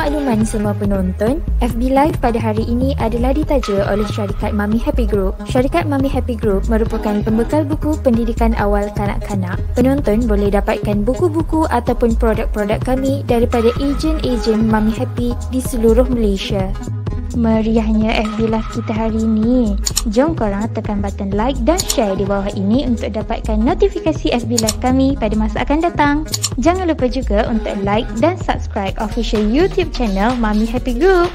makluman semua penonton, FB Live pada hari ini adalah ditaja oleh syarikat Mami Happy Group. Syarikat Mami Happy Group merupakan pembekal buku pendidikan awal kanak-kanak. Penonton boleh dapatkan buku-buku ataupun produk-produk kami daripada ejen-ejen Mami Happy di seluruh Malaysia. Meriahnya FB Live kita hari ini. Jom korang tekan button like dan share di bawah ini untuk dapatkan notifikasi FB Live kami pada masa akan datang. Jangan lupa juga untuk like dan subscribe official YouTube channel Mami Happy Group.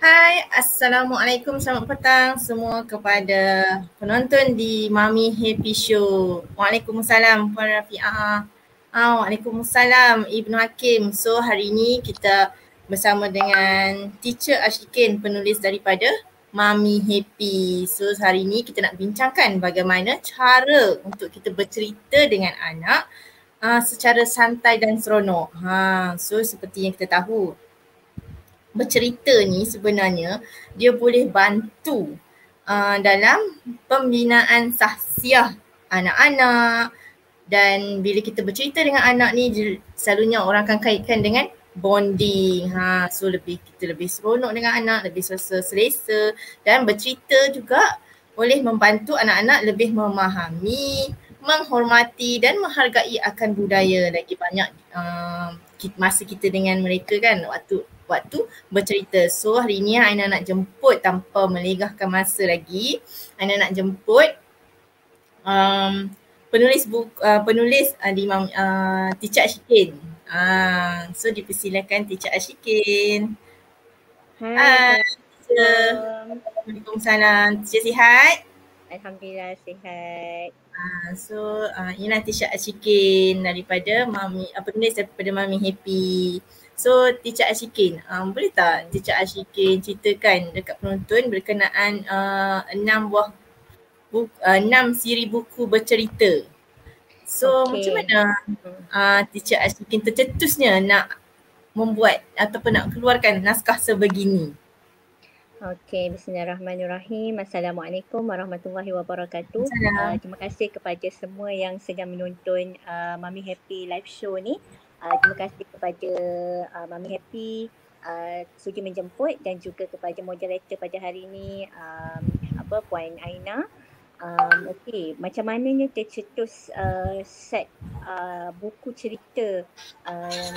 Hai, Assalamualaikum, selamat petang semua kepada penonton di Mami Happy Show. Waalaikumsalam Puan Rafi'ah. Waalaikumsalam Ibnu Hakim. So hari ini kita bersama dengan Teacher Ashikin, penulis daripada Mami Happy. So hari ini kita nak bincangkan bagaimana cara untuk kita bercerita dengan anak secara santai dan seronok. So seperti yang kita tahu, bercerita ni sebenarnya dia boleh bantu dalam pembinaan sahsiah anak-anak, dan bila kita bercerita dengan anak ni selalunya orang akan kaitkan dengan bonding. So kita lebih seronok dengan anak, lebih selesa, dan bercerita juga boleh membantu anak-anak lebih memahami, menghormati dan menghargai akan budaya. Lagi banyak masa kita dengan mereka kan waktu bercerita. So hari ni Aina nak jemput tanpa melegahkan masa lagi. Aina nak jemput penulis di Teacher Ashikin. So dipersilakan Teacher Ashikin. Hai. Waalaikumsalam. Teacher sihat? Alhamdulillah sihat. So inilah Teacher Ashikin daripada penulis daripada Mami Happy. So Teacher Ashikin, boleh tak Teacher Ashikin ceritakan dekat penonton berkenaan 6 siri buku bercerita. So macam mana Teacher Ashikin tercetusnya nak membuat ataupun nak keluarkan naskah sebegini? Okey, bismillahirrahmanirrahim. Assalamualaikum warahmatullahi wabarakatuh. Terima kasih kepada semua yang sedang menonton Mami Happy live show ni. Terima kasih kepada Mami Happy sudi menjemput, dan juga kepada moderator pada hari ini Puan Aina. Okey, macam mananya tercetus set buku cerita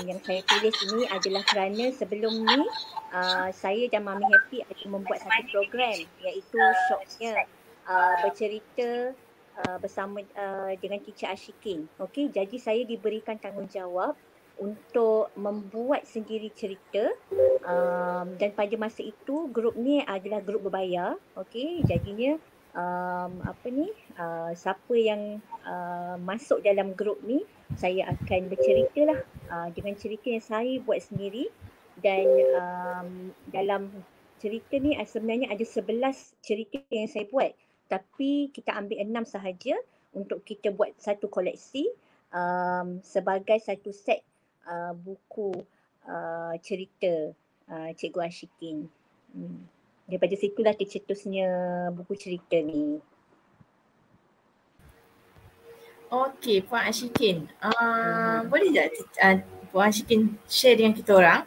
yang saya tulis ini adalah kerana sebelum ni saya dan Mami Happy ada membuat satu program, iaitu shortnya bercerita bersama dengan Teacher Ashikin. Okey, jadi saya diberikan tanggungjawab untuk membuat sendiri cerita, dan pada masa itu grup ni adalah grup berbayar. Okey, jadinya siapa yang masuk dalam grup ni, saya akan bercerita lah dengan cerita yang saya buat sendiri. Dan dalam cerita ni sebenarnya ada 11 cerita yang saya buat, tapi kita ambil 6 sahaja untuk kita buat satu koleksi sebagai satu set buku cerita Cikgu Ashikin. Daripada situlah tercetusnya buku cerita ni. Okey, Puan Ashikin. Boleh tak Puan Ashikin share dengan kita orang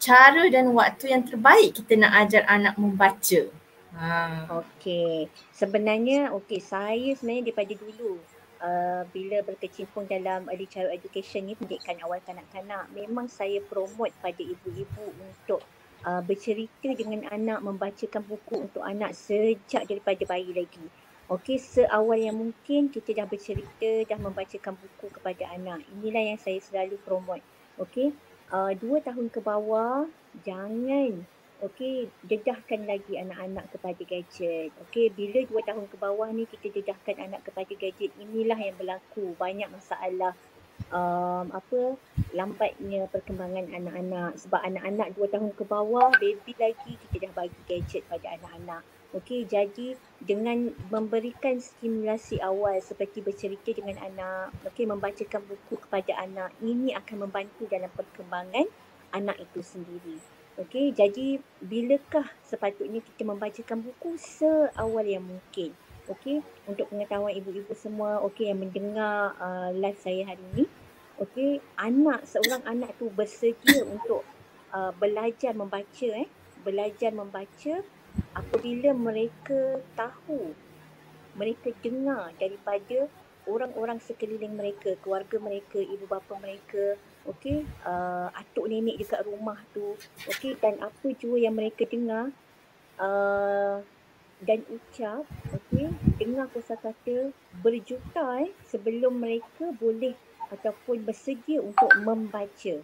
cara dan waktu yang terbaik kita nak ajar anak membaca? Okey, sebenarnya saya sebenarnya daripada dulu bila berkecimpung dalam early childhood education ni, pendidikan awal kanak-kanak, memang saya promote pada ibu-ibu untuk bercerita dengan anak, membacakan buku untuk anak sejak daripada bayi lagi. Okey, seawal yang mungkin kita dah bercerita, dah membacakan buku kepada anak. Inilah yang saya selalu promote. Okey, 2 tahun ke bawah jangan dedahkan lagi anak-anak kepada gadget. Okey, bila 2 tahun ke bawah ni kita dedahkan anak kepada gadget, inilah yang berlaku banyak masalah lambatnya perkembangan anak-anak. Sebab anak-anak 2 tahun ke bawah, baby lagi, kita dah bagi gadget pada anak-anak. Okey, jadi dengan memberikan stimulasi awal seperti bercerita dengan anak, okey, membacakan buku kepada anak, ini akan membantu dalam perkembangan anak itu sendiri. Okey, jadi bilakah sepatutnya kita membacakan buku? Seawal yang mungkin. Okey, untuk pengetahuan ibu-ibu semua, okey, yang mendengar live saya hari ini, okey, seorang anak tu bersedia untuk belajar membaca, belajar membaca apabila mereka tahu, mereka dengar daripada orang-orang sekeliling mereka, keluarga mereka, ibu bapa mereka, okey, atuk nenek dekat rumah tu, okey, dan apa jua yang mereka dengar dan ucap, okey, dengar kosakata berjuta sebelum mereka boleh ataupun bersedia untuk membaca.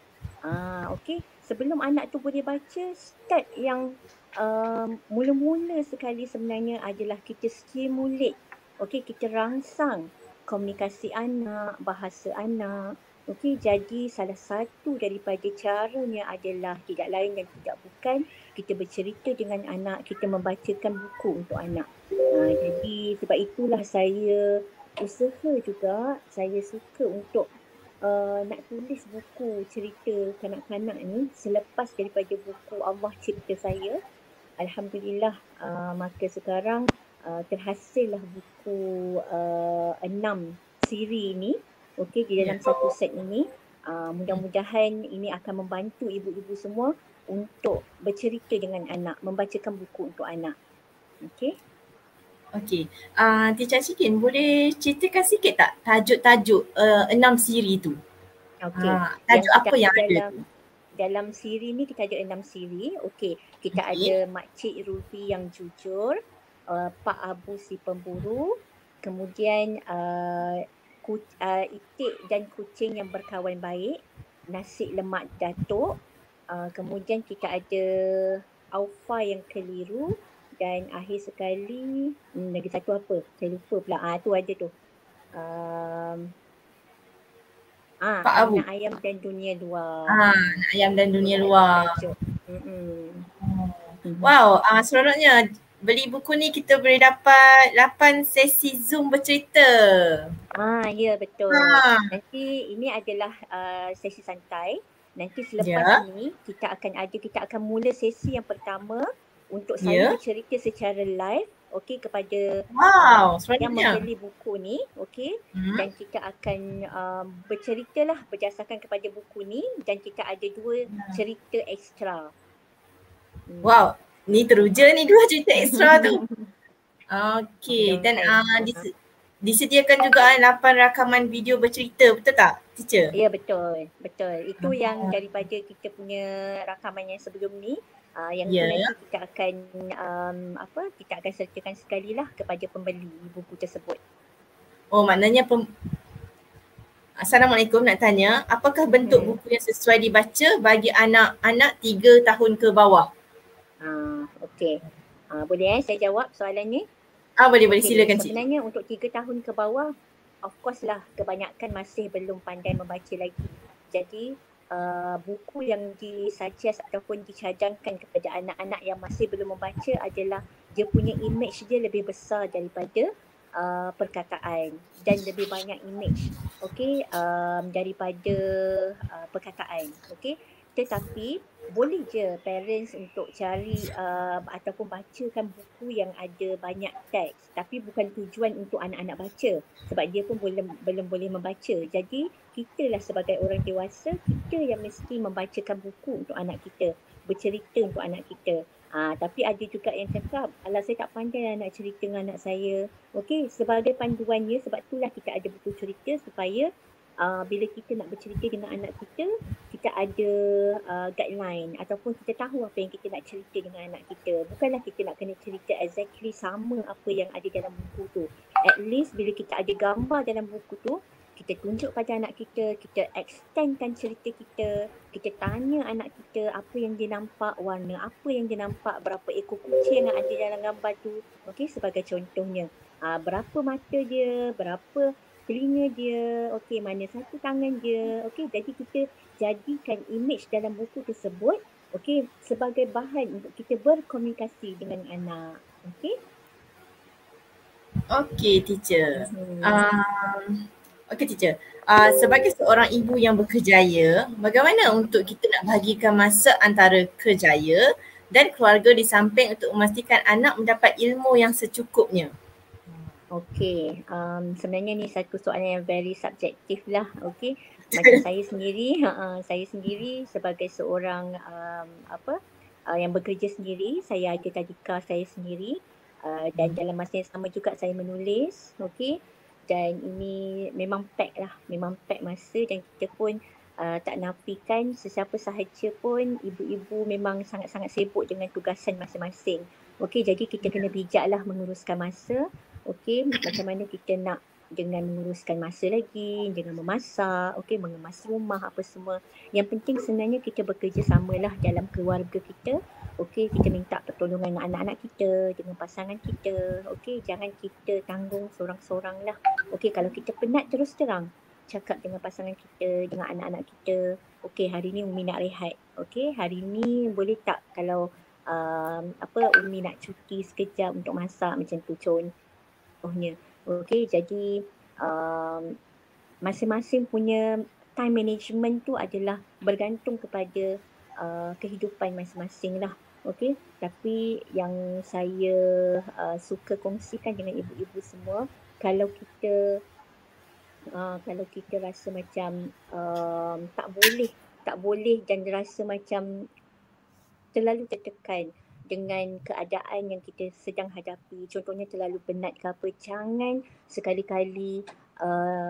Okey, sebelum anak tu boleh baca, start yang mula-mula sekali sebenarnya adalah kita stimulate, okey, kita rangsang komunikasi anak, bahasa anak. Okey, jadi salah satu daripada caranya adalah tidak lain dan tidak bukan kita bercerita dengan anak, kita membacakan buku untuk anak. Jadi sebab itulah saya usaha juga, saya suka untuk nak tulis buku cerita kanak-kanak ni selepas daripada buku Allah Cipta Saya. Alhamdulillah, maka sekarang terhasillah buku 6 siri ini, okey, di dalam satu set ini. Mudah-mudahan ini akan membantu ibu-ibu semua untuk bercerita dengan anak, membacakan buku untuk anak. Okey. Okey. Teacher Shikin, boleh ceritakan sikit tak tajuk-tajuk 6 siri tu? Okey. Tajuk apa yang ada tu? Dalam siri ni kita ada 6 siri. Okey, kita ada Makcik Ruby yang jujur, Pak Abu si pemburu, kemudian itik dan kucing yang berkawan baik, nasi lemak datuk, kemudian kita ada Aufa yang keliru, dan akhir sekali lagi satu apa? Saya lupa pula. Tu ada tu. Anak ayam dan dunia luar. Anak ayam dan dunia luar. Wow, seronoknya. Beli buku ni kita boleh dapat 8 sesi Zoom bercerita. Ya, betul. Nanti ini adalah sesi santai. Nanti selepas ni kita akan mula sesi yang pertama untuk saya bercerita secara live, okey, kepada yang membeli buku ni, okey, dan kita akan berceritalah berdasarkan kepada buku ni, dan kita ada 2 cerita ekstra. Wow, ni teruja ni 2 cerita ekstra tu. Okey, dan disediakan juga 8 rakaman video bercerita, betul tak, teacher? Ya, betul. Itu yang daripada kita punya rakaman yang sebelum ni. Yang tu nanti kita akan kita akan sertakan sekali lah kepada pembeli buku tersebut. Oh, maknanya Assalamualaikum, nak tanya, apakah bentuk buku yang sesuai dibaca bagi anak-anak 3 tahun ke bawah? Okey. Boleh saya jawab soalan ni? Boleh, silakan Cik. Sebenarnya untuk 3 tahun ke bawah, of course lah, kebanyakan masih belum pandai membaca lagi. Jadi buku yang disuggest ataupun dicadangkan kepada anak-anak yang masih belum membaca adalah dia punya image dia lebih besar daripada perkataan, dan lebih banyak image, okey, daripada perkataan, okey. Tetapi boleh je parents untuk cari ataupun bacakan buku yang ada banyak teks, tapi bukan tujuan untuk anak-anak baca, sebab dia pun belum boleh membaca. Jadi kita lah sebagai orang dewasa, kita yang mesti membacakan buku untuk anak kita, bercerita untuk anak kita. Tapi ada juga yang cakap, alah saya tak pandai nak cerita dengan anak saya. Okey, sebagai panduannya, sebab itulah kita ada buku cerita supaya bila kita nak bercerita dengan anak kita, kita ada guideline ataupun kita tahu apa yang kita nak cerita dengan anak kita. Bukanlah kita nak kena cerita exactly sama apa yang ada dalam buku tu. At least bila kita ada gambar dalam buku tu, kita tunjuk pada anak kita, kita extendkan cerita kita, kita tanya anak kita apa yang dia nampak, warna apa yang dia nampak, berapa ekor kucing yang ada dalam gambar tu. Okey, sebagai contohnya. Berapa mata dia, berapa telinga dia, okey, mana satu tangan dia, okey. Jadi kita jadikan image dalam buku tersebut, okey, sebagai bahan untuk kita berkomunikasi dengan anak. Okey? Okey, teacher. Mhm. Okey, teacher. Sebagai seorang ibu yang berkerjaya, bagaimana untuk kita nak bahagikan masa antara kerjaya dan keluarga di samping untuk memastikan anak mendapat ilmu yang secukupnya? Okey, sebenarnya ni satu soalan yang very subjektif lah, okey. Macam saya sendiri sebagai seorang yang bekerja sendiri, saya ada tadika saya sendiri dan dalam masa yang sama juga saya menulis, okey. Dan ini memang pack lah, memang pack masa dan kita pun tak nafikan sesiapa sahaja pun ibu-ibu memang sangat-sangat sibuk dengan tugasan masing-masing. Okey, jadi kita kena bijaklah menguruskan masa. Okey, macam mana kita nak dengan menguruskan masa lagi, dengan memasak, okey, mengemas rumah apa semua. Yang penting sebenarnya kita bekerja samalah dalam keluarga kita. Okey, kita minta pertolongan dengan anak-anak kita, dengan pasangan kita. Okey, jangan kita tanggung seorang-seorang lah. Okey, kalau kita penat terus terang cakap dengan pasangan kita, dengan anak-anak kita. Okey, hari ni Umi nak rehat. Okey, hari ni boleh tak kalau Umi nak cuti sekejap untuk masak macam tu contohnya. Okey, jadi masing-masing punya time management tu adalah bergantung kepada kehidupan masing-masing lah. Okey, tapi yang saya suka kongsikan dengan ibu-ibu semua, kalau kita rasa macam tak boleh dan rasa macam terlalu tertekan dengan keadaan yang kita sedang hadapi, contohnya terlalu penat ke apa, jangan sekali-kali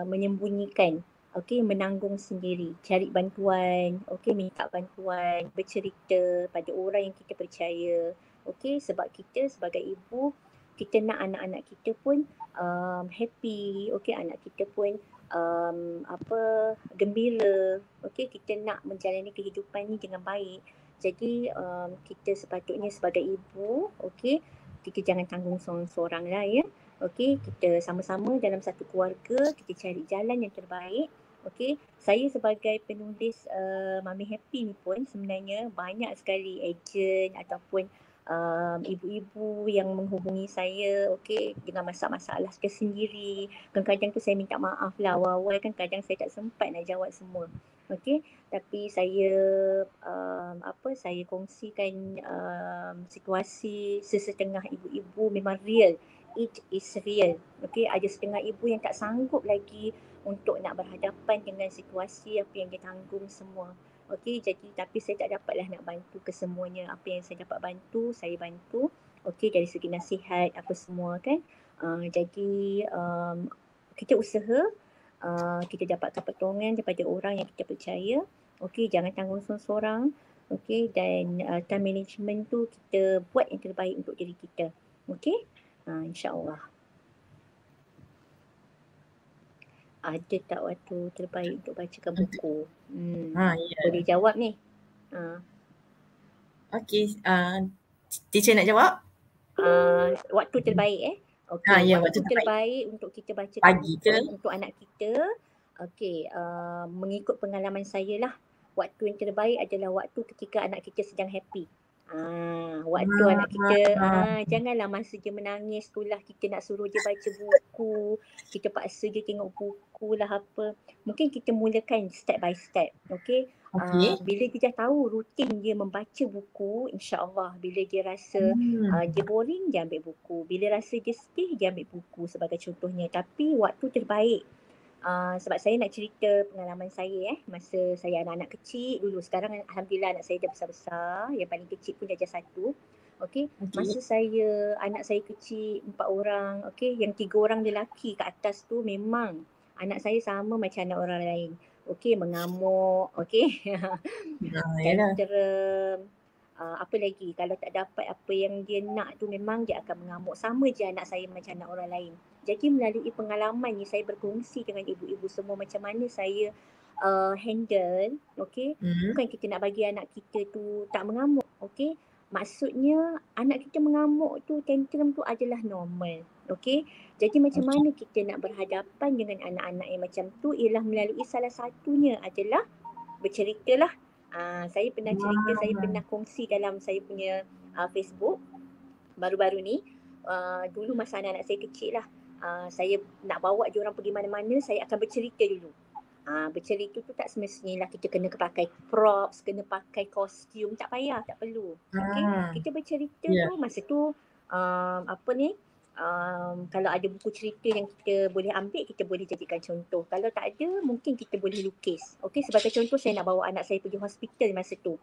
menyembunyikan, okey, menanggung sendiri, cari bantuan, okey, minta bantuan, bercerita pada orang yang kita percaya, okey, sebab kita sebagai ibu, kita nak anak-anak kita pun happy, okey, anak kita pun gembira, okey, kita nak menjalani kehidupan ni dengan baik. Jadi kita sepatutnya sebagai ibu, okey, kita jangan tanggung seorang-seorang lah ya. Okey, kita sama-sama dalam satu keluarga, kita cari jalan yang terbaik. Okey, saya sebagai penulis Mami Happy ni pun sebenarnya banyak sekali ejen ataupun ibu-ibu yang menghubungi saya, okey, dengan masalah-masalah tersendiri. Kadang-kadang tu saya minta maaf lah, awal-awal kan kadang saya tak sempat nak jawab semua. Okey, tapi saya saya kongsikan situasi sesetengah ibu-ibu memang real. It is real. Okey, ada setengah ibu yang tak sanggup lagi untuk nak berhadapan dengan situasi apa yang dia tanggung semua. Okey, jadi tapi saya tak dapatlah nak bantu kesemuanya. Apa yang saya dapat bantu, saya bantu. Okey, dari segi nasihat apa semua kan. Jadi kita usaha, kita dapatkan pertolongan daripada orang yang kita percaya. Okey, jangan tanggung seorang-seorang. Okey, dan time management tu kita buat yang terbaik untuk diri kita. Okey, insya-Allah. Ada tak waktu terbaik untuk bacakan buku? Ya. Boleh jawab ni. Okey, teacher nak jawab? Waktu terbaik Okey, Ya, waktu terbaik untuk kita bacakan pagi buku ke? untuk anak kita. Okey, mengikut pengalaman saya lah, waktu yang terbaik adalah waktu ketika anak kita sedang happy. Waktu anak kita janganlah masa dia menangis tu lah kita nak suruh dia baca buku, kita paksa dia tengok buku lah apa. Mungkin kita mulakan step by step. Okey. Bila dia dah tahu rutin dia membaca buku, insya-Allah bila dia rasa dia boring, dia ambil buku. Bila rasa dia sedih, dia ambil buku sebagai contohnya. Tapi waktu terbaik, sebab saya nak cerita pengalaman saya masa saya anak-anak kecil dulu. Sekarang alhamdulillah anak saya dah besar-besar, yang paling kecil pun darjah 1. Okey, masa anak saya kecil 4 orang, okey, yang 3 orang lelaki ke atas tu memang anak saya sama macam anak orang lain. Okey, mengamuk, okey. Tantrum, apa lagi, kalau tak dapat apa yang dia nak tu memang dia akan mengamuk. Sama je anak saya macam anak orang lain. Jadi melalui pengalaman ni saya berkongsi dengan ibu-ibu semua macam mana saya handle, okey. Bukan kita nak bagi anak kita tu tak mengamuk, okey. Maksudnya anak kita mengamuk tu, tantrum tu adalah normal. Okey. Jadi macam mana kita nak berhadapan dengan anak-anak yang macam tu ialah melalui salah satunya adalah berceritalah. Saya pernah cerita, saya pernah kongsi dalam saya punya Facebook baru-baru ni. Dulu masa anak-anak saya kecil lah, saya nak bawa dia orang pergi mana-mana, saya akan bercerita dulu. Bercerita tu tak semestinya lah kita kena pakai props, kena pakai kostum, tak payah, tak perlu. Okay? Kita bercerita tu masa tu kalau ada buku cerita yang kita boleh ambil, kita boleh jadikan contoh. Kalau tak ada, mungkin kita boleh lukis. Okay, sebagai contoh saya nak bawa anak saya pergi hospital masa tu.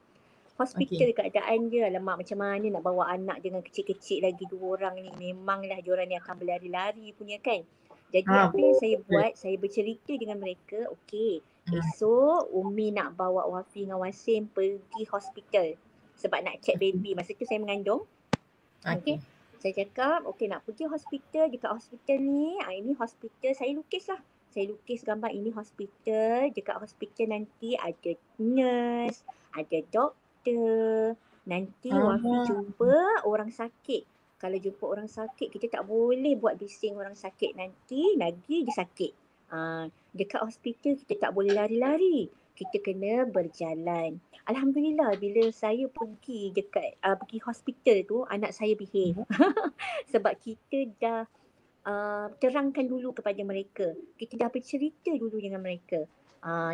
Hospital keadaan dia, alamak macam mana nak bawa anak dengan kecil-kecil lagi 2 orang ni. Memanglah diorang ni akan berlari-lari punya kan. Jadi apa yang saya buat, saya bercerita dengan mereka, okey, esok Umi nak bawa Wafi dengan Wasim pergi hospital sebab nak check baby. Masa tu saya mengandung. Okey. Saya cakap, okey nak pergi hospital, dekat hospital ni, ini hospital, saya lukis lah. Saya lukis gambar ini hospital, dekat hospital nanti ada nurse, ada doktor, nanti Wafi jumpa orang sakit. Kalau jumpa orang sakit, kita tak boleh buat bising orang sakit, nanti lagi dia sakit. Dekat hospital kita tak boleh lari-lari, kita kena berjalan. Alhamdulillah bila saya pergi pergi hospital tu, anak saya behave. Sebab kita dah terangkan dulu kepada mereka. Kita dah bercerita dulu dengan mereka.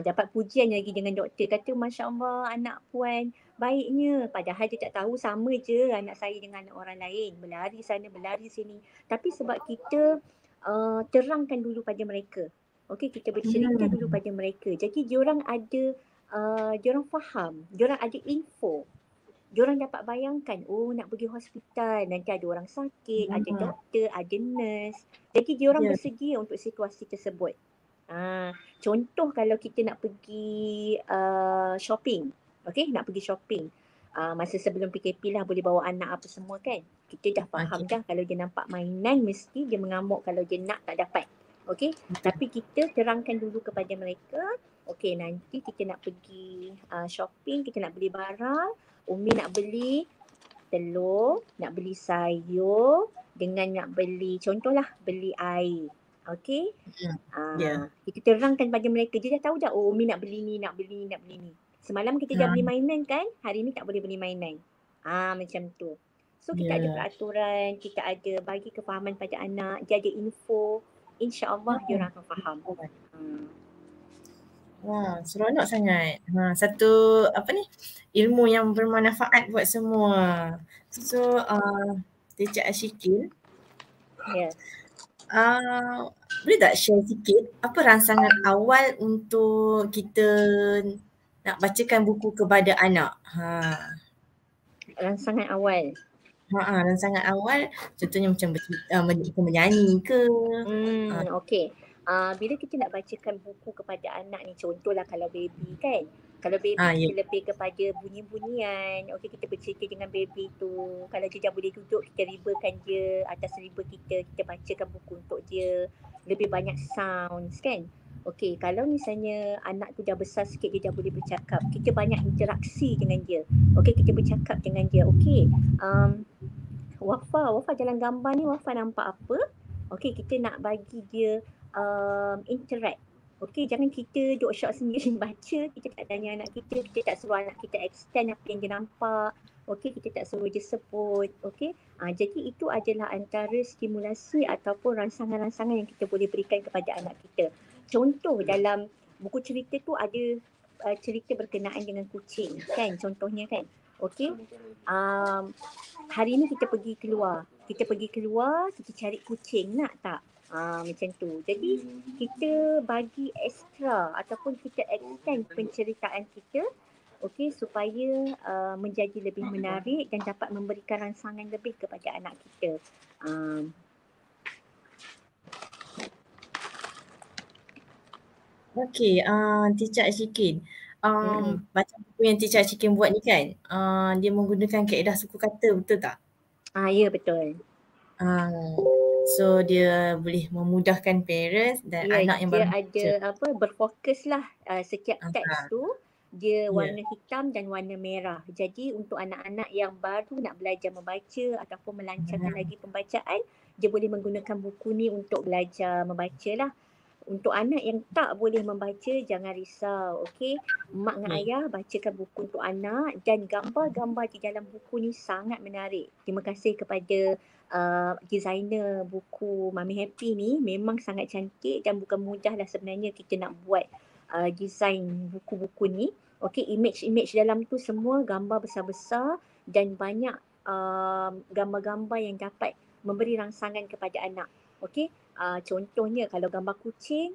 Dapat pujian lagi dengan doktor, kata Masya Allah anak puan baiknya. Padahal dia tak tahu sama je anak saya dengan anak orang lain. Berlari sana, berlari sini. Tapi sebab kita terangkan dulu pada mereka. Okey, kita bercerita dulu pada mereka. Jadi diorang ada, diorang faham, diorang ada info. Diorang dapat bayangkan, nak pergi hospital, nanti ada orang sakit, ada doktor, ada nurse. Jadi diorang bersedia untuk situasi tersebut. Contoh kalau kita nak pergi shopping, okey, nak pergi shopping. Masa sebelum PKP lah boleh bawa anak apa semua kan. Kita dah faham dah kalau dia nampak mainan mesti dia mengamuk, kalau dia nak tak dapat. Okey, tapi kita terangkan dulu kepada mereka, okey nanti kita nak pergi shopping, kita nak beli barang, Umi nak beli telur, nak beli sayur dengan nak beli, contohlah beli air. Okey. Kita terangkan pada mereka, dia dah tahu dah, Umi nak beli ni, nak beli ni, nak beli ni. Semalam kita dah beli mainan kan, hari ni tak boleh beli mainan. Macam tu. So kita ada peraturan, kita ada bagi kefahaman pada anak, dia ada info. InsyaAllah diorang akan faham. Wah, seronok sangat. Satu ilmu yang bermanfaat buat semua. So, Teacher Ashikin, boleh tak share sikit apa rangsangan awal untuk kita nak bacakan buku kepada anak? Rangsangan awal? Rangsangan awal contohnya macam menyanyi ke? Okey. Bila kita nak bacakan buku kepada anak ni, contohlah kalau baby kan. Kalau baby kita lebih kepada bunyi-bunyian. Okey, kita bercerita dengan baby tu. Kalau dia dah boleh duduk, kita ribakan dia atas riba kita. Kita bacakan buku untuk dia. Lebih banyak sounds kan. Okey, kalau misalnya anak tu dah besar sikit, dia dah boleh bercakap, kita banyak interaksi dengan dia. Okey, kita bercakap dengan dia. Okey, Wafa dalam gambar ni Wafa nampak apa? Okey, kita nak bagi dia interact. Okey, jangan kita duduk syok sendiri baca, kita tak tanya anak kita tak suruh anak kita extend apa yang dia nampak. Okey, kita tak suruh dia sebut. Okey, jadi itu adalah antara stimulasi ataupun rangsangan-rangsangan yang kita boleh berikan kepada anak kita. Contoh dalam buku cerita tu ada cerita berkenaan dengan kucing kan, contohnya kan. Okey, hari ni kita pergi keluar, kita cari kucing, nak tak? Macam tu. Jadi kita bagi extra ataupun kita extend penceritaan kita, okey, supaya menjadi lebih menarik dan dapat memberikan rangsangan lebih kepada anak kita. Okey, Teacher Ashikin, baca buku yang Teacher Ashikin buat ni kan, dia menggunakan kaedah suku kata, betul tak? Ya, betul. So dia boleh memudahkan parents dan anak yang baru dia ada berfokus lah setiap teks tu Dia warna hitam dan warna merah. Jadi untuk anak-anak yang baru nak belajar membaca ataupun melancarkan lagi pembacaan, dia boleh menggunakan buku ni untuk belajar membaca lah. Untuk anak yang tak boleh membaca, jangan risau, okey? Mak dengan ayah bacakan buku untuk anak dan gambar-gambar di dalam buku ni sangat menarik. Terima kasih kepada designer buku Mami Happy ni, memang sangat cantik dan bukan mudah lah sebenarnya kita nak buat design buku-buku ni. Okey, image-image dalam tu semua gambar besar-besar dan banyak gambar-gambar yang dapat memberi rangsangan kepada anak. Okey, contohnya kalau gambar kucing,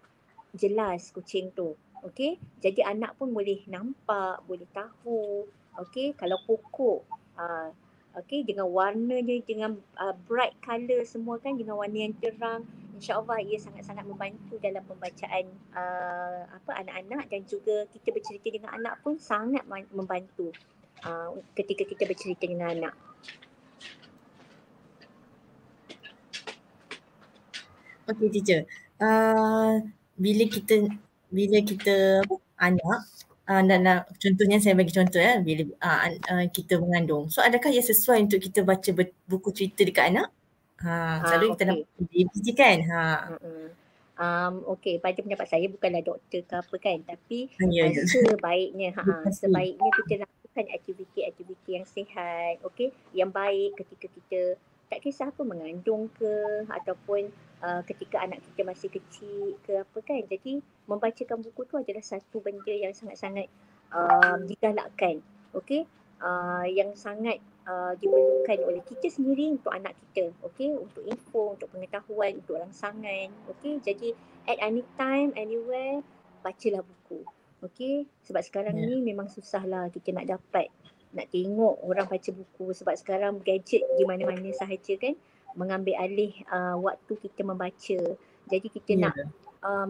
jelas kucing tu. Okey, jadi anak pun boleh nampak, boleh tahu. Okey, kalau pokok, okey, dengan warnanya, dengan bright colour semua kan, dengan warna yang terang, insya-Allah ia sangat-sangat membantu dalam pembacaan anak-anak, dan juga kita bercerita dengan anak pun sangat membantu ketika kita bercerita dengan anak. Okey teacher. Bila kita anak dan contohnya saya bagi contoh bila kita mengandung. So adakah ia sesuai untuk kita baca buku cerita dekat anak? Selalu kita nak DBG kan. Okey, pada pendapat saya bukanlah doktor ke apa kan, tapi sebaiknya kita lakukan aktiviti-aktiviti yang sihat, okey, yang baik ketika kita tak kisah apa mengandung ke ataupun ketika anak kita masih kecil ke apa kan. Jadi membacakan buku tu adalah satu benda yang sangat-sangat digalakkan, okey, yang sangat diperlukan oleh kita sendiri untuk anak kita, okey, untuk info, untuk pengetahuan, untuk rangsangan, okey. Jadi at any time, anywhere, bacalah buku, okey. Sebab sekarang ni memang susah lah kita nak tengok orang baca buku, sebab sekarang gadget di mana-mana sahaja kan mengambil alih waktu kita membaca. Jadi kita nak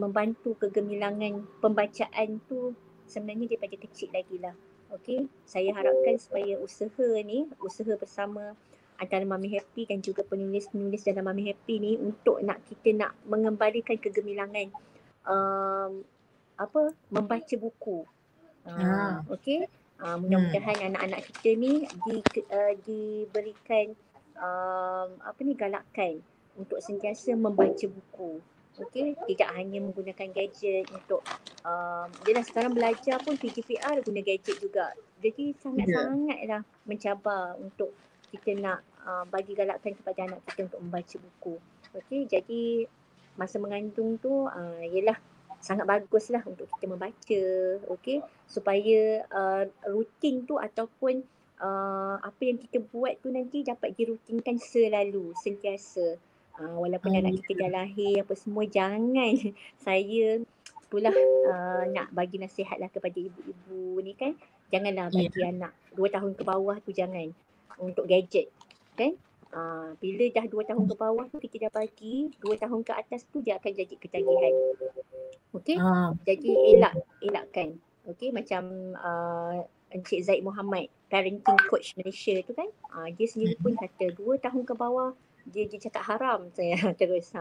membantu kegemilangan pembacaan tu sebenarnya daripada kecil lagi lah. Okey, saya harapkan supaya usaha bersama antara Mami Happy dan juga penulis-penulis dalam Mami Happy ni untuk kita nak mengembalikan kegemilangan membaca buku. Okey. Mudah-mudahan anak-anak kita ni diberikan galakan untuk sentiasa membaca buku. Okey, tidak hanya menggunakan gadget untuk jelas sekarang belajar pun PGPR guna gadget juga. Jadi sangat-sangatlah mencabar untuk kita nak bagi galakan kepada anak kita untuk membaca buku. Okey, jadi masa mengandung tu ialah sangat baguslah untuk kita membaca, okey, supaya rutin tu ataupun apa yang kita buat tu nanti dapat dirutinkan sentiasa. Walaupun anak kita dah lahir apa semua, jangan saya itulah nak bagi nasihatlah kepada ibu-ibu ni kan, janganlah bagi anak 2 tahun ke bawah tu jangan untuk gadget kan. Bila dah 2 tahun ke bawah tu kita dah bagi, 2 tahun ke atas tu dia akan jadi ketagihan. Okey, jadi elakkan. Okey, macam Encik Zaid Muhammad, parenting coach Malaysia tu kan, dia sendiri pun kata 2 tahun ke bawah dia cakap haram saya terus.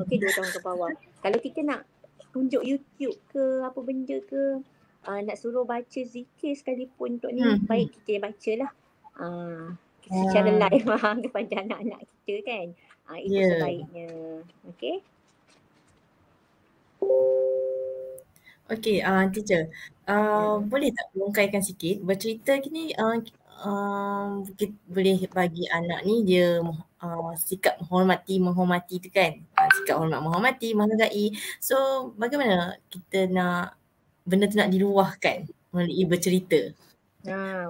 Okey, 2 tahun ke bawah. Kalau kita nak tunjuk YouTube ke apa benda ke, nak suruh baca zikir sekalipun untuk ni, baik kita bacalah secara live kepada anak-anak kita kan. Itu sebaiknya. Okey. Okey, teacher. Boleh tak longkaikan sikit bercerita ni boleh bagi anak ni dia sikap menghormati tu kan. Sikap menghormati, menghargai. So bagaimana kita nak benda tu nak diluahkan melalui bercerita?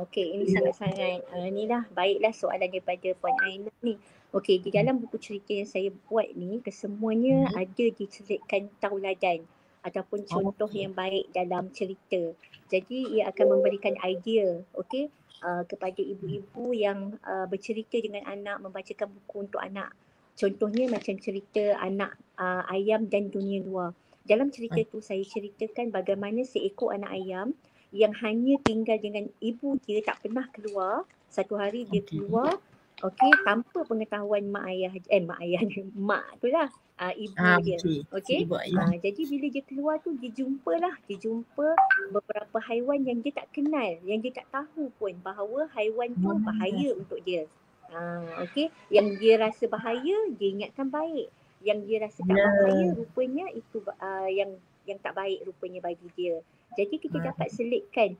Okey, ini sangat-sangat inilah baiklah soalan daripada Puan Aina ni. Okey, di dalam buku cerita yang saya buat ni kesemuanya ada diselitkan tauladan ataupun contoh yang baik dalam cerita. Jadi ia akan memberikan idea, okey, kepada ibu-ibu yang bercerita dengan anak, membacakan buku untuk anak. Contohnya macam cerita anak ayam dan dunia luar. Dalam cerita tu saya ceritakan bagaimana seekor anak ayam yang hanya tinggal dengan ibu dia, tak pernah keluar. Satu hari dia keluar okey, tanpa pengetahuan mak ayah mak tu lah, ibu dia. Okey. Okey. Ibu ayah. Jadi bila dia keluar tu dia jumpa beberapa haiwan yang dia tak kenal, yang dia tak tahu pun bahawa haiwan tu bahaya untuk dia. Okey, yang dia rasa bahaya dia ingatkan baik. Yang dia rasa tak bahaya rupanya itu yang tak baik rupanya bagi dia. Jadi kita dapat selitkan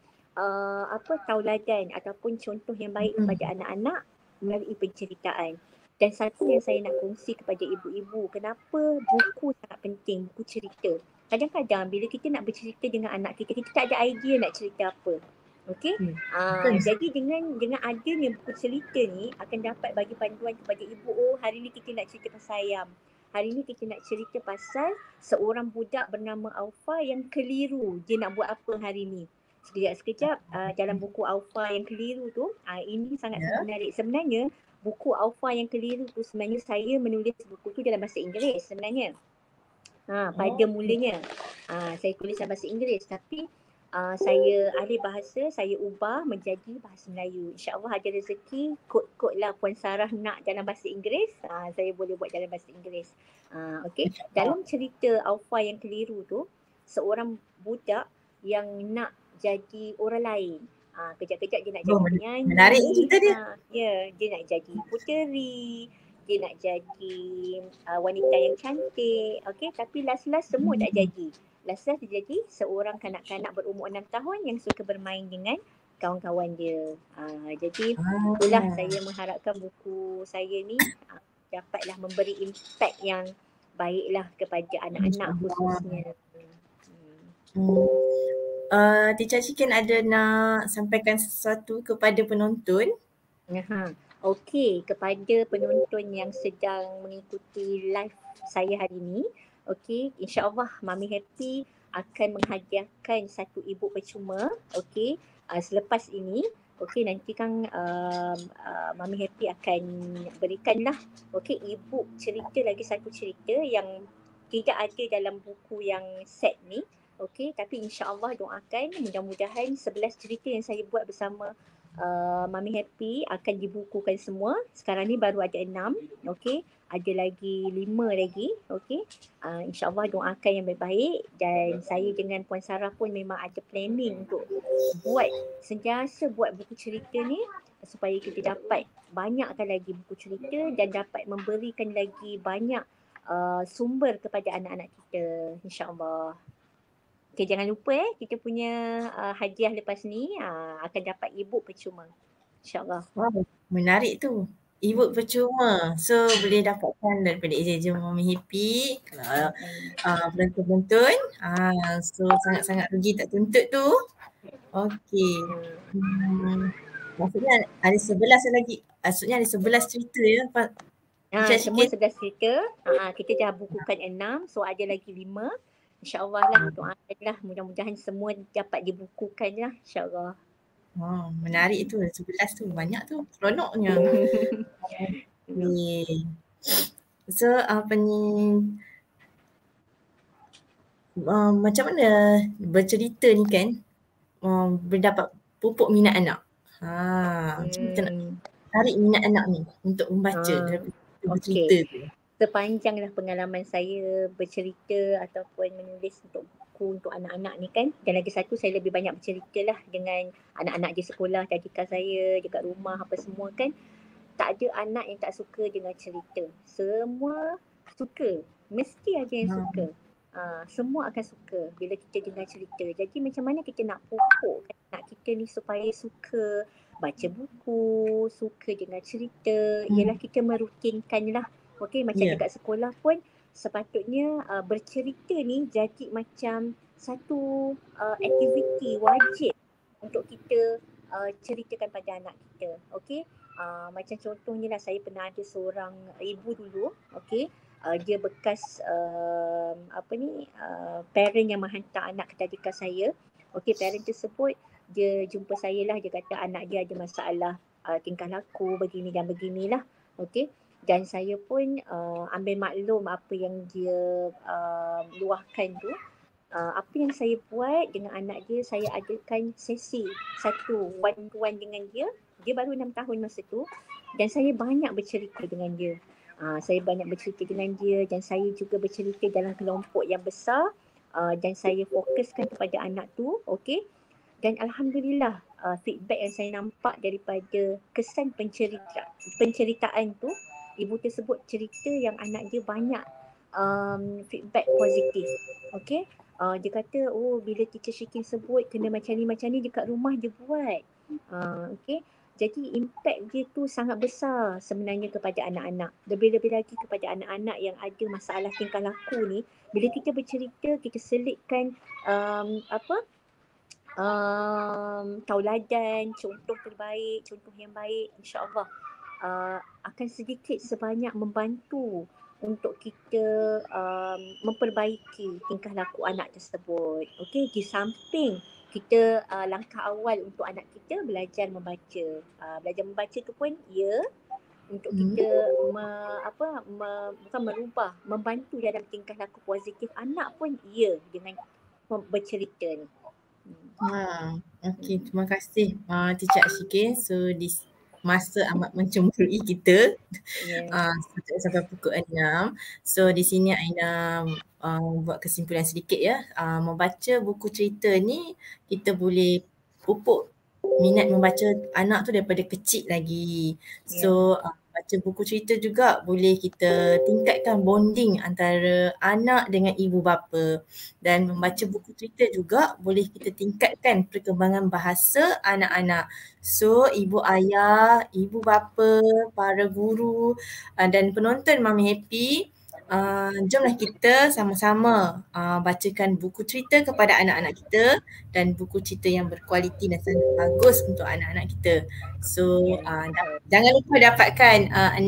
tauladan ataupun contoh yang baik kepada anak-anak melalui penceritaan. Dan satu yang saya nak kongsi kepada ibu-ibu, kenapa buku sangat penting, buku cerita. Kadang-kadang bila kita nak bercerita dengan anak kita, kita tak ada idea nak cerita apa. Okey? Jadi dengan adanya buku cerita ni akan dapat bagi panduan kepada ibu, oh hari ni kita nak cerita pasal ayam. Hari ni kita nak cerita pasal seorang budak bernama Aufa yang keliru. Dia nak buat apa hari ni? Sekejap-sekejap dalam buku Aufa yang keliru tu, ini sangat-sangat menarik. Sebenarnya buku Aufa yang keliru tu sebenarnya saya menulis buku tu dalam bahasa Inggeris sebenarnya. Pada mulanya saya tulis dalam bahasa Inggeris, tapi saya alih bahasa, saya ubah menjadi bahasa Melayu. InsyaAllah ada rezeki, kod-kod lah Puan Sarah nak dalam bahasa Inggeris, saya boleh buat dalam bahasa Inggeris. Okey, dalam cerita Aufa yang keliru tu, seorang budak yang nak jadi orang lain. Kejap-kejap dia nak jadi penyanyi. Menarik cerita dia. Dia nak jadi puteri, dia nak jadi wanita yang cantik. Okey, tapi last-last semua tak jadi. Last-last dia jadi seorang kanak-kanak berumur 6 tahun yang suka bermain dengan kawan-kawan dia. Jadi itulah saya mengharapkan buku saya ni dapatlah memberi impak yang baiklah kepada anak-anak khususnya. Teacher Chicken ada nak sampaikan sesuatu kepada penonton? Okey, kepada penonton yang sedang mengikuti live saya hari ini, okey, insya-Allah Mami Happy akan menghadiahkan satu e-book percuma, okey, selepas ini. Okey, nanti kan Mami Happy akan berikanlah okey e-book cerita, lagi satu cerita yang tidak ada dalam buku yang set ni. Okey, tapi insya-Allah doakan mudah-mudahan 11 cerita yang saya buat bersama Mami Happy akan dibukukan semua. Sekarang ni baru ada 6, okey. Ada lagi 5 lagi, okey. InsyaAllah doakan yang baik-baik, dan saya dengan Puan Sarah pun memang ada planning untuk sentiasa buat buku cerita ni supaya kita dapat banyakkan lagi buku cerita dan dapat memberikan lagi banyak sumber kepada anak-anak kita, insyaAllah. Okay, jangan lupa kita punya hadiah lepas ni akan dapat e-book percuma, insyaAllah. Wow, menarik tu. E-book percuma. So boleh dapatkan daripada ejen-ejen Mami Happy. Kalau penonton-penonton. So sangat-sangat rugi tak tuntut tu. Okey. Maksudnya ada 11 lagi. Maksudnya ada 11 cerita ya. Semua 11 cerita. Kita dah bukukan 6. So ada lagi 5. InsyaAllah lah, doakanlah mudah-mudahan semua dapat dibukukan lah, insyaAllah. Menarik tu, 11 tu, banyak tu, seronoknya. So apa ni, macam mana bercerita ni kan berdapat pupuk minat anak. Kita nak tarik minat anak ni untuk membaca bercerita tu. Sepanjanglah pengalaman saya bercerita ataupun menulis untuk buku untuk anak-anak ni kan, dan lagi satu saya lebih banyak bercerita lah dengan anak-anak di sekolah, tadika saya dekat rumah apa semua kan. Tak ada anak yang tak suka dengan cerita. Semua suka, mesti ada yang suka. Semua akan suka bila kita dengar cerita. Jadi macam mana kita nak pupukkan anak kita ni supaya suka baca buku, suka dengar cerita, ialah kita merutinkan lah. Okey, macam dekat sekolah pun sepatutnya bercerita ni jadi macam satu aktiviti wajib untuk kita ceritakan pada anak kita. Okey, macam contohnya lah, saya pernah ada seorang ibu dulu, okey, dia bekas parent yang menghantar anak ke tadika saya. Okey, parent tersebut dia jumpa saya lah, dia kata anak dia ada masalah tingkah laku begini dan beginilah. Okey, dan saya pun ambil maklum apa yang dia luahkan tu. Apa yang saya buat dengan anak dia, saya adakan sesi satu one-to-one dengan dia Dia baru 6 tahun masa tu dan saya banyak bercerita dengan dia. Dan saya juga bercerita dalam kelompok yang besar dan saya fokuskan kepada anak tu, okey. Dan alhamdulillah feedback yang saya nampak daripada kesan penceritaan tu, ibu tersebut cerita yang anak dia banyak feedback positif. Okey. Dia kata bila teacher Shikin sebut kena macam ni dekat rumah dia buat. Okey. Jadi impact dia tu sangat besar sebenarnya kepada anak-anak. Lebih-lebih lagi kepada anak-anak yang ada masalah tingkah laku ni, bila kita bercerita, kita selitkan tauladan, contoh terbaik, contoh yang baik, insya-Allah akan sedikit sebanyak membantu untuk kita memperbaiki tingkah laku anak tersebut. Okey, di samping kita langkah awal untuk anak kita belajar membaca. Belajar membaca tu pun untuk kita bukan merubah, membantu dalam tingkah laku positif anak pun dengan bercerita ni. Okey, terima kasih Teacher Shikin. So di masa amat mencemburui kita sampai pukul 6. So di sini Aina buat kesimpulan sedikit ya. Membaca buku cerita ni kita boleh pupuk minat membaca anak tu daripada kecil lagi. So baca buku cerita juga boleh kita tingkatkan bonding antara anak dengan ibu bapa, dan membaca buku cerita juga boleh kita tingkatkan perkembangan bahasa anak-anak. So ibu ayah, ibu bapa, para guru dan penonton Mami Happy, jomlah kita sama-sama bacakan buku cerita kepada anak-anak kita, dan buku cerita yang berkualiti dan sangat bagus untuk anak-anak kita. So jangan lupa dapatkan 6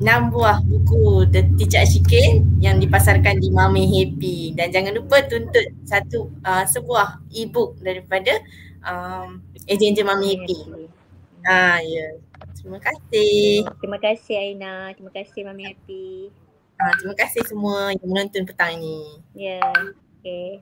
buah buku The Teacher Shikin yang dipasarkan di Mami Happy, dan jangan lupa tuntut sebuah e-book daripada ejen Mami Happy. Terima kasih. Terima kasih Aina. Terima kasih Mami Happy. Terima kasih semua yang menonton petang ini. Okay.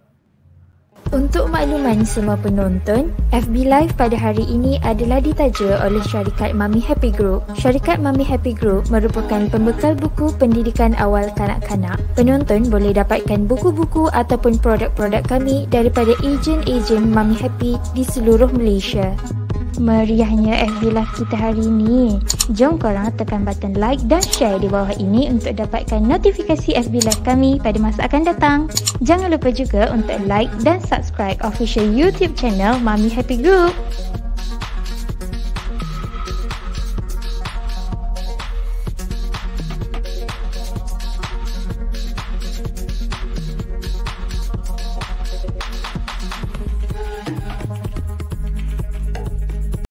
Untuk makluman semua penonton, FB Live pada hari ini adalah ditaja oleh syarikat Mami Happy Group. Syarikat Mami Happy Group merupakan pembekal buku pendidikan awal kanak-kanak. Penonton boleh dapatkan buku-buku ataupun produk-produk kami daripada ejen-ejen Mami Happy di seluruh Malaysia. Meriahnya FB Live kita hari ini. Jom korang tekan button like dan share di bawah ini untuk dapatkan notifikasi FB Live kami pada masa akan datang. Jangan lupa juga untuk like dan subscribe official YouTube channel Mami Happy Group.